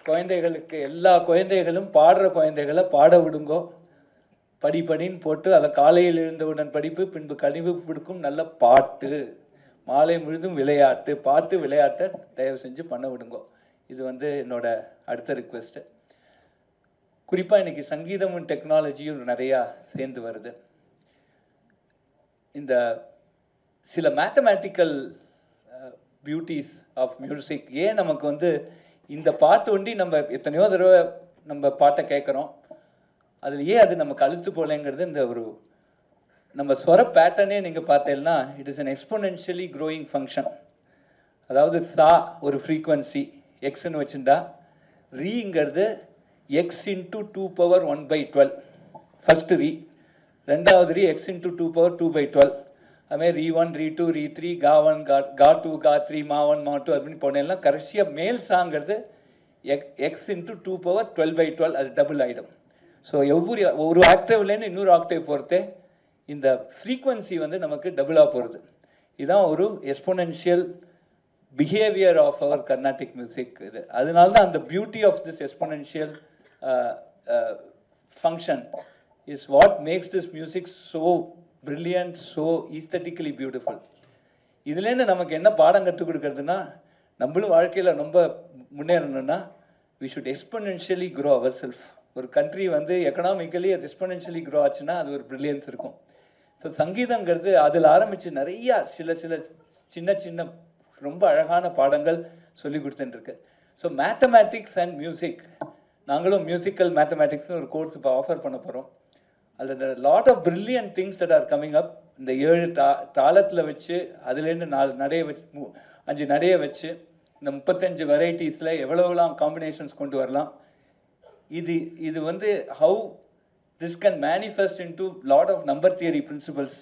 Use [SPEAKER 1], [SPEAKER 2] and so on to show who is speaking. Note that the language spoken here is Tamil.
[SPEAKER 1] குழந்தைகளுக்கு எல்லா குழந்தைகளும் பாடுற குழந்தைகளை பாட விடுங்கோ. படிப்படின்னு போட்டு அதை காலையில் எழுந்தவுடன் படிப்பு, பின்பு கனிவு பிடிக்கும் நல்ல பாட்டு, மாலை முழுதும் விளையாட்டு, பாட்டு விளையாட்டை தயவு செஞ்சு பண்ண விடுங்கோ. இது என்னோட அடுத்த ரிக்வெஸ்ட்டு. குறிப்பாக இன்னைக்கு சங்கீதமும் டெக்னாலஜியும் நிறையா சேர்ந்து வருது. இந்த சில மேத்தமேட்டிக்கல் பியூட்டிஸ் ஆஃப் மியூசிக் ஏன் நமக்கு இந்த பாட்டு ஒண்டி நம்ம எத்தனையோ தடவை நம்ம பாட்டை கேட்குறோம், அதில் ஏன் அது நமக்கு அழுத்து போலேங்கிறது இந்த நம்ம ஸ்வர பேட்டர்னே நீங்கள் பார்த்தீங்கன்னா it is an exponentially growing function. அதாவது சா ஒரு ஃப்ரீக்வன்சி எக்ஸ்ன்னு வச்சுட்டா, ரீங்கிறது எக்ஸ் இன்ட்டு 2^1/12 ஃபஸ்ட்டு ரீ, ரெண்டாவது ரீ எக்ஸ் இன்ட்டு 2^2/12, அதுமாதிரி ரீ1 ரீ2 ரீ3 கா1 கா2 கா3 மா1 மா2 அப்படின்னு போனேன்னா கடைசியாக மேல் சாங்கிறது எக்ஸ் இன்ட்டு 2^12/12, அது டபுள் ஆகிடும். ஸோ ஒரு ஆக்டேவ்லேருந்து இன்னொரு ஆக்டேவ் பொறுத்தே இந்த ஃப்ரீக்வன்சி நமக்கு டபுளாக போகிறது. இதுதான் ஒரு exponential behaviour of our Carnatic music. இது அதனால தான் அந்த beauty of this exponential function is what makes this music so brilliant, so aesthetically beautiful. இதுலேருந்து நமக்கு என்ன பாடம் கற்றுக் கொடுக்கறதுன்னா, நம்மளும் வாழ்க்கையில் ரொம்ப முன்னேறணும்னா we should exponentially grow our self. ஒரு கண்ட்ரி எக்கனாமிக்கலி அது எக்ஸ்போனென்ஷியலி க்ரோ ஆச்சுன்னா அது ஒரு பிரில்லியன்ஸ் இருக்கும். ஸோ சங்கீதங்கிறது அதில் ஆரம்பித்து நிறையா சில சின்ன சின்ன ரொம்ப அழகான பாடங்கள் சொல்லி கொடுத்துட்டுருக்கு. ஸோ மேத்தமேட்டிக்ஸ் அண்ட் மியூசிக், நாங்களும் மியூசிக்கல் மேத்தமேட்டிக்ஸ்னு ஒரு கோர்ஸ் இப்போ ஆஃபர் பண்ண போகிறோம். அதில் lot of brilliant things that are coming up. இந்த 7 தாளத்தில் வச்சு அதுலேருந்து 4 நடையை வச்சு 5 நடையை வச்சு இந்த 35 வெரைட்டிஸில் எவ்வளோலாம் காம்பினேஷன்ஸ் கொண்டு வரலாம். இது how this can manifest into lot of number theory principles